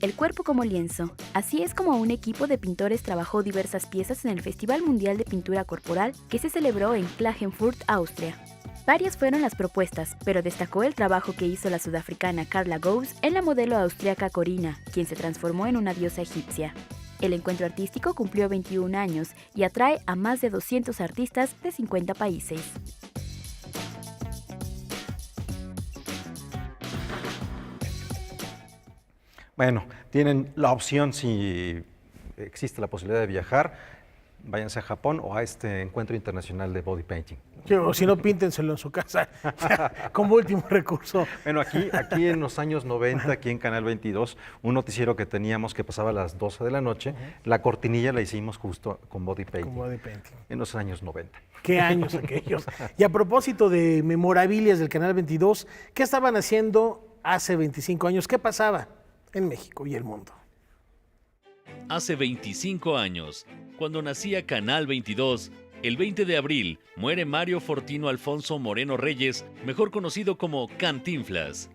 El cuerpo como lienzo. Así es como un equipo de pintores trabajó diversas piezas en el Festival Mundial de Pintura Corporal que se celebró en Klagenfurt, Austria. Varias fueron las propuestas, pero destacó el trabajo que hizo la sudafricana Carla Gous en la modelo austriaca Corina, quien se transformó en una diosa egipcia. El encuentro artístico cumplió 21 años y atrae a más de 200 artistas de 50 países. Bueno, tienen la opción, si existe la posibilidad de viajar, váyanse a Japón o a este encuentro internacional de body painting. O si no, píntenselo en su casa, como último recurso. Bueno, aquí en los años 90, aquí en Canal 22, un noticiero que teníamos que pasaba a las 12 de la noche, la cortinilla la hicimos justo con body painting. Con body painting. En los años 90. ¿Qué años aquellos? Y a propósito de memorabilias del Canal 22, ¿qué estaban haciendo hace 25 años? ¿Qué pasaba en México y el mundo? Hace 25 años, cuando nacía Canal 22, el 20 de abril muere Mario Fortino Alfonso Moreno Reyes, mejor conocido como Cantinflas.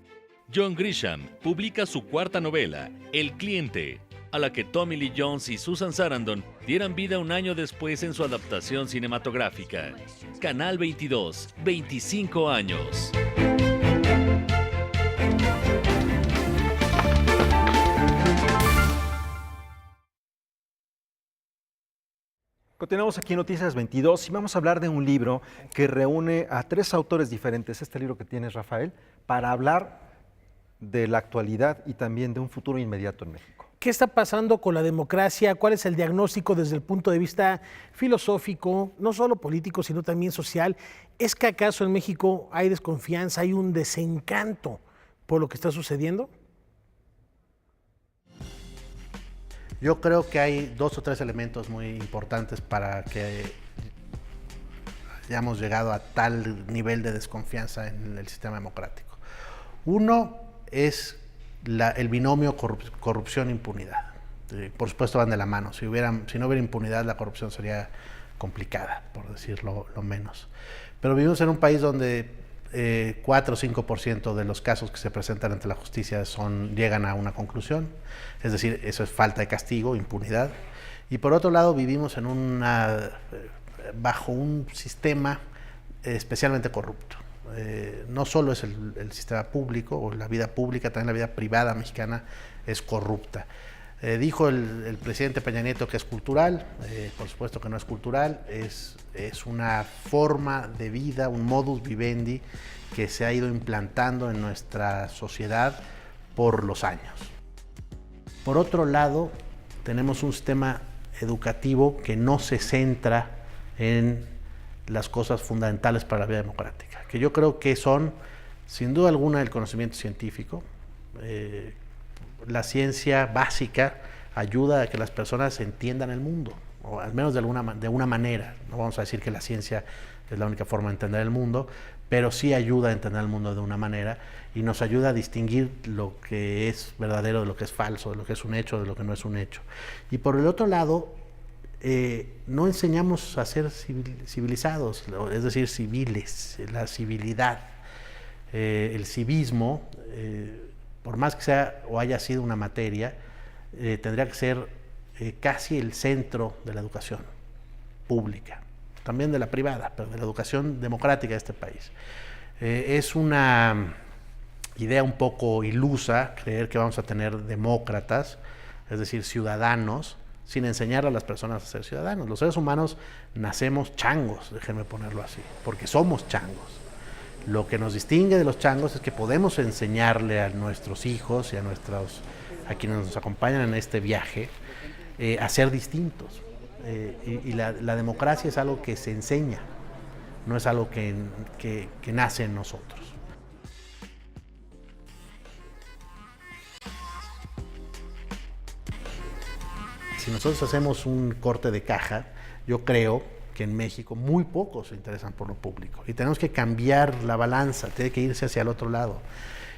John Grisham publica su cuarta novela, El Cliente, a la que Tommy Lee Jones y Susan Sarandon dieran vida un año después en su adaptación cinematográfica. Canal 22, 25 años. Continuamos aquí en Noticias 22 y vamos a hablar de un libro que reúne a 3 autores diferentes, este libro que tienes, Rafael, para hablar de la actualidad y también de un futuro inmediato en México. ¿Qué está pasando con la democracia? ¿Cuál es el diagnóstico desde el punto de vista filosófico, no solo político, sino también social? ¿Es que acaso en México hay desconfianza, hay un desencanto por lo que está sucediendo? Yo creo que hay 2 o 3 elementos muy importantes para que hayamos llegado a tal nivel de desconfianza en el sistema democrático. Uno es el binomio corrupción-impunidad. Por supuesto van de la mano. Si no hubiera impunidad, la corrupción sería complicada, por decirlo lo menos. Pero vivimos en un país donde 4 o 5% de los casos que se presentan ante la justicia llegan a una conclusión, es decir, eso es falta de castigo, impunidad. Y por otro lado, vivimos bajo un sistema especialmente corrupto. No solo es el sistema público o la vida pública, también la vida privada mexicana es corrupta. Dijo el presidente Peña Nieto que es cultural, por supuesto que no es cultural, es una forma de vida, un modus vivendi que se ha ido implantando en nuestra sociedad por los años. Por otro lado, tenemos un sistema educativo que no se centra en las cosas fundamentales para la vida democrática, que yo creo que son, sin duda alguna, el conocimiento científico. La ciencia básica ayuda a que las personas entiendan el mundo, o al menos de una manera. No vamos a decir que la ciencia es la única forma de entender el mundo, pero sí ayuda a entender el mundo de una manera y nos ayuda a distinguir lo que es verdadero de lo que es falso, de lo que es un hecho de lo que no es un hecho. Y por el otro lado, no enseñamos a ser civilizados, es decir, civiles, la civilidad, el civismo. Por más que sea o haya sido una materia, tendría que ser casi el centro de la educación pública, también de la privada, pero de la educación democrática de este país. Es una idea un poco ilusa creer que vamos a tener demócratas, es decir, ciudadanos, sin enseñar a las personas a ser ciudadanos. Los seres humanos nacemos changos, déjenme ponerlo así, porque somos changos. Lo que nos distingue de los changos es que podemos enseñarle a nuestros hijos y a quienes nos acompañan en este viaje a ser distintos. Y la democracia es algo que se enseña, no es algo que nace en nosotros. Si nosotros hacemos un corte de caja, yo creo que en México muy pocos se interesan por lo público y tenemos que cambiar la balanza, tiene que irse hacia el otro lado.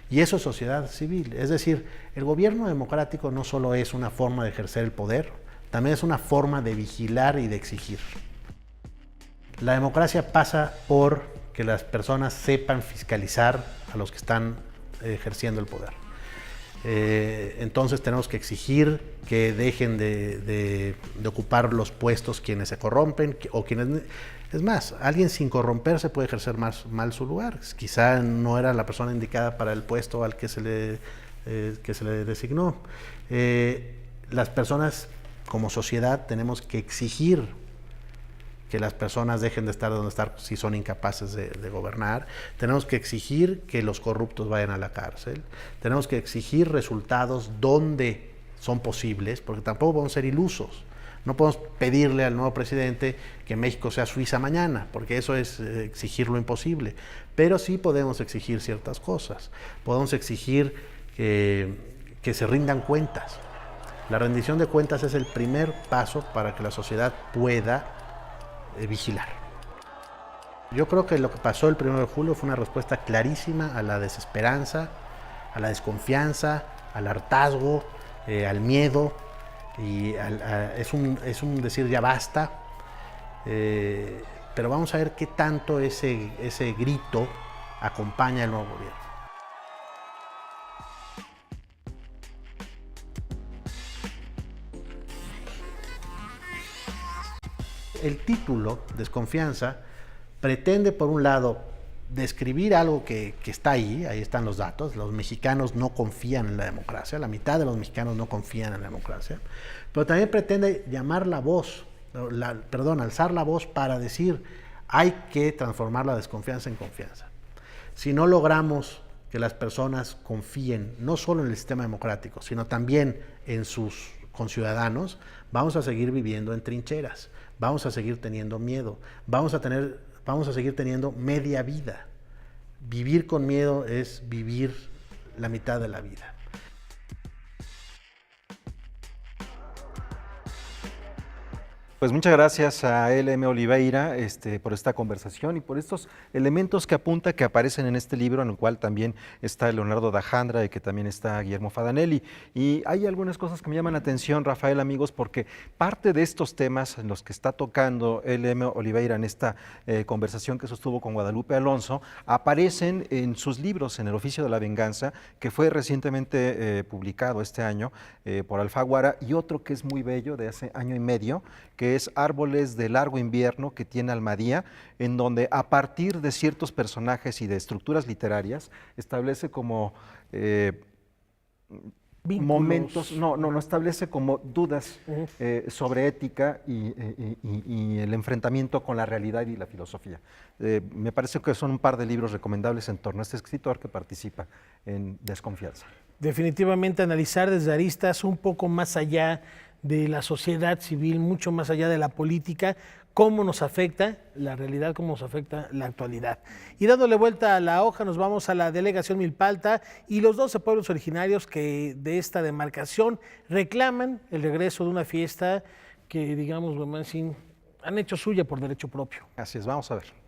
Y eso es sociedad civil, es decir, el gobierno democrático no solo es una forma de ejercer el poder, también es una forma de vigilar y de exigir. La democracia pasa por que las personas sepan fiscalizar a los que están ejerciendo el poder. Entonces tenemos que exigir que dejen de ocupar los puestos quienes se corrompen o quienes... Es más, alguien sin corromperse puede ejercer más mal su lugar. Quizá no era la persona indicada para el puesto al que se le designó. Las personas como sociedad tenemos que exigir que las personas dejen de estar donde están si son incapaces de gobernar. Tenemos que exigir que los corruptos vayan a la cárcel. Tenemos que exigir resultados donde son posibles, porque tampoco podemos ser ilusos. No podemos pedirle al nuevo presidente que México sea Suiza mañana, porque eso es exigir lo imposible. Pero sí podemos exigir ciertas cosas. Podemos exigir que se rindan cuentas. La rendición de cuentas es el primer paso para que la sociedad pueda vigilar. Yo creo que lo que pasó el 1 de julio fue una respuesta clarísima a la desesperanza, a la desconfianza, al hartazgo, al miedo. Y es un decir ya basta, pero vamos a ver qué tanto ese grito acompaña al nuevo gobierno. El título, Desconfianza, pretende por un lado describir algo que está ahí están los datos. Los mexicanos no confían en la democracia, la mitad de los mexicanos no confían en la democracia, pero también pretende llamar la voz, alzar la voz para decir hay que transformar la desconfianza en confianza. Si no logramos que las personas confíen no solo en el sistema democrático, sino también en sus conciudadanos, vamos a seguir viviendo en trincheras, vamos a seguir teniendo miedo, vamos a seguir teniendo media vida. Vivir con miedo es vivir la mitad de la vida. Pues muchas gracias a L.M. Oliveira por esta conversación y por estos elementos que apunta que aparecen en este libro, en el cual también está Leonardo Dajandra y que también está Guillermo Fadanelli. Y hay algunas cosas que me llaman la atención, Rafael, amigos, porque parte de estos temas en los que está tocando L.M. Oliveira en esta conversación que sostuvo con Guadalupe Alonso, aparecen en sus libros, en El Oficio de la Venganza, que fue recientemente publicado este año por Alfaguara, y otro que es muy bello, de hace año y medio, que es Árboles de Largo Invierno, que tiene Almadía, en donde a partir de ciertos personajes y de estructuras literarias establece como momentos, no establece como dudas sobre ética y el enfrentamiento con la realidad y la filosofía. Me parece que son un par de libros recomendables en torno a este escritor que participa en Desconfianza. Definitivamente analizar desde aristas un poco más allá de la sociedad civil, mucho más allá de la política, cómo nos afecta la realidad, cómo nos afecta la actualidad. Y dándole vuelta a la hoja, nos vamos a la delegación Milpalta y los 12 pueblos originarios que de esta demarcación reclaman el regreso de una fiesta que, digamos, han hecho suya por derecho propio. Así es, vamos a ver.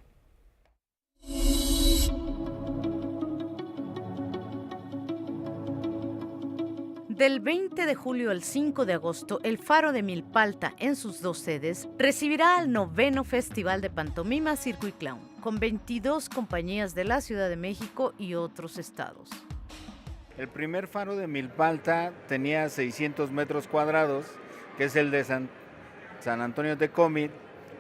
Del 20 de julio al 5 de agosto, el Faro de Milpalta, en sus 2 sedes, recibirá al 9º Festival de Pantomima, Circo y Clown, con 22 compañías de la Ciudad de México y otros estados. El primer Faro de Milpalta tenía 600 metros cuadrados, que es el de San Antonio de Comit,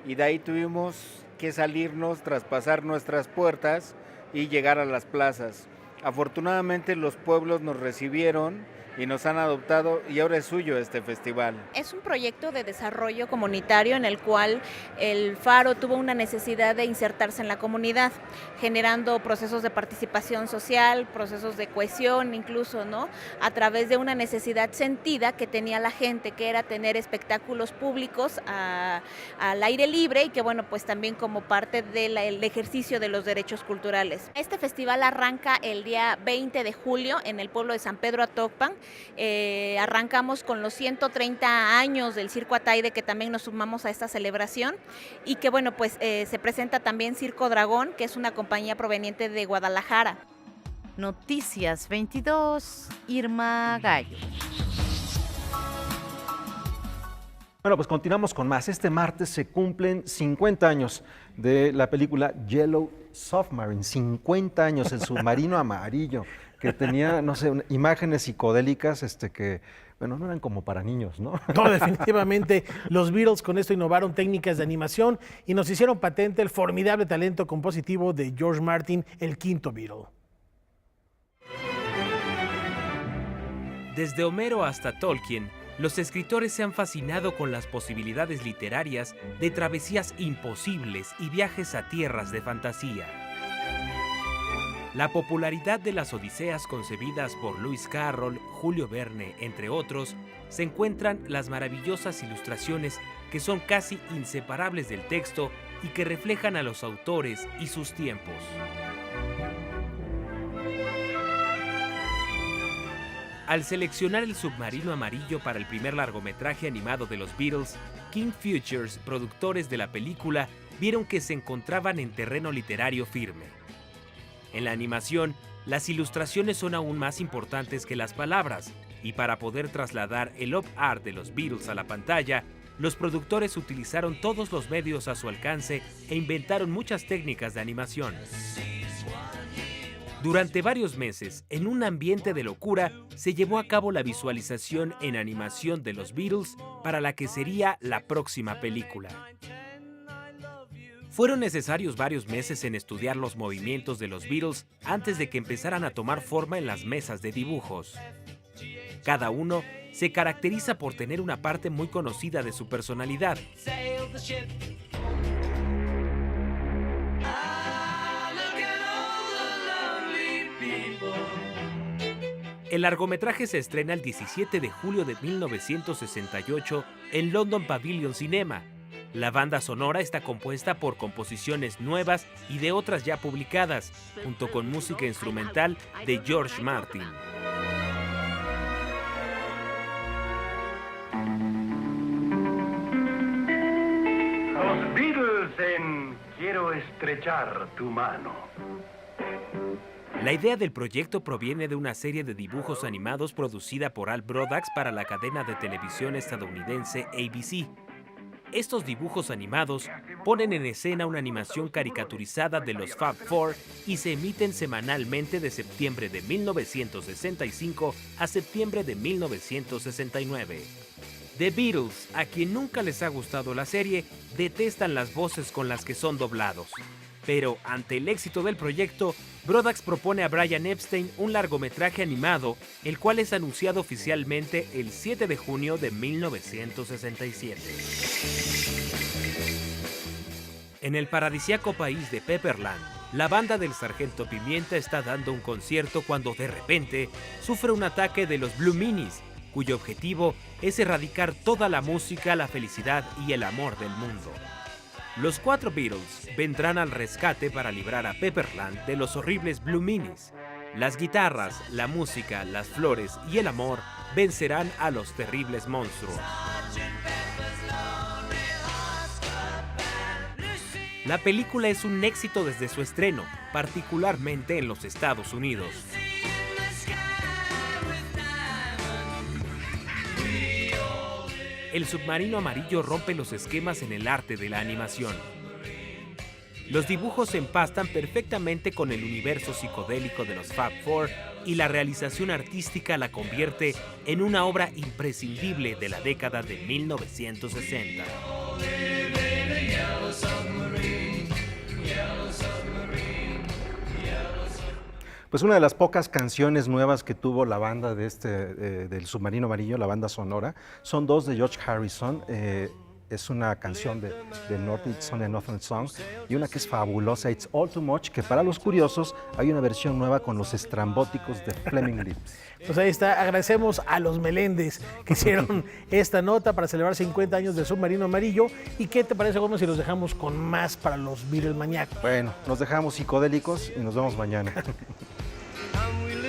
y de ahí tuvimos que salirnos, traspasar nuestras puertas y llegar a las plazas. Afortunadamente los pueblos nos recibieron y nos han adoptado y ahora es suyo este festival. Es un proyecto de desarrollo comunitario en el cual el Faro tuvo una necesidad de insertarse en la comunidad, generando procesos de participación social, procesos de cohesión incluso, ¿no? A través de una necesidad sentida que tenía la gente, que era tener espectáculos públicos al aire libre y que, bueno, pues también como parte del ejercicio de los derechos culturales. Este festival arranca el día 20 de julio en el pueblo de San Pedro Atocpan. Arrancamos con los 130 años del Circo Ataide, que también nos sumamos a esta celebración, y que, bueno, pues se presenta también Circo Dragón, que es una compañía proveniente de Guadalajara. Noticias 22, Irma Gallo. Bueno, pues continuamos con más. Este martes se cumplen 50 años de la película Yellow Submarine. 50 años, el submarino amarillo, que tenía, no sé, imágenes psicodélicas que, bueno, no eran como para niños, ¿no? No, definitivamente los Beatles con esto innovaron técnicas de animación y nos hicieron patente el formidable talento compositivo de George Martin, el quinto Beatle. Desde Homero hasta Tolkien, los escritores se han fascinado con las posibilidades literarias de travesías imposibles y viajes a tierras de fantasía. La popularidad de las odiseas concebidas por Lewis Carroll, Julio Verne, entre otros, se encuentran las maravillosas ilustraciones que son casi inseparables del texto y que reflejan a los autores y sus tiempos. Al seleccionar El submarino amarillo para el primer largometraje animado de los Beatles, King Features, productores de la película, vieron que se encontraban en terreno literario firme. En la animación, las ilustraciones son aún más importantes que las palabras, y para poder trasladar el love art de los Beatles a la pantalla, los productores utilizaron todos los medios a su alcance e inventaron muchas técnicas de animación. Durante varios meses, en un ambiente de locura, se llevó a cabo la visualización en animación de los Beatles para la que sería la próxima película. Fueron necesarios varios meses en estudiar los movimientos de los Beatles antes de que empezaran a tomar forma en las mesas de dibujos. Cada uno se caracteriza por tener una parte muy conocida de su personalidad. El largometraje se estrena el 17 de julio de 1968 en London Pavilion Cinema. La banda sonora está compuesta por composiciones nuevas y de otras ya publicadas, junto con música instrumental de George Martin. Los Beatles en Quiero estrechar tu mano. La idea del proyecto proviene de una serie de dibujos animados producida por Al Brodax para la cadena de televisión estadounidense ABC. Estos dibujos animados ponen en escena una animación caricaturizada de los Fab Four y se emiten semanalmente de septiembre de 1965 a septiembre de 1969. The Beatles, a quien nunca les ha gustado la serie, detestan las voces con las que son doblados. Pero ante el éxito del proyecto, Brodax propone a Brian Epstein un largometraje animado, el cual es anunciado oficialmente el 7 de junio de 1967. En el paradisíaco país de Pepperland, la banda del Sargento Pimienta está dando un concierto cuando de repente sufre un ataque de los Blue Minis, cuyo objetivo es erradicar toda la música, la felicidad y el amor del mundo. Los cuatro Beatles vendrán al rescate para librar a Pepperland de los horribles Blue Minis. Las guitarras, la música, las flores y el amor vencerán a los terribles monstruos. La película es un éxito desde su estreno, particularmente en los Estados Unidos. El submarino amarillo rompe los esquemas en el arte de la animación. Los dibujos se empastan perfectamente con el universo psicodélico de los Fab Four y la realización artística la convierte en una obra imprescindible de la década de 1960. Pues una de las pocas canciones nuevas que tuvo la banda de del Submarino Amarillo, la banda sonora, son dos de George Harrison. Es una canción de North It's Only Northern Song y una que es fabulosa, It's All Too Much, que para los curiosos hay una versión nueva con los estrambóticos de Flaming Lips. Pues ahí está, agradecemos a los Meléndez que hicieron esta nota para celebrar 50 años del Submarino Amarillo. ¿Y qué te parece, Gómez, si los dejamos con más para los Beatles maníacos? Bueno, nos dejamos psicodélicos y nos vemos mañana. And we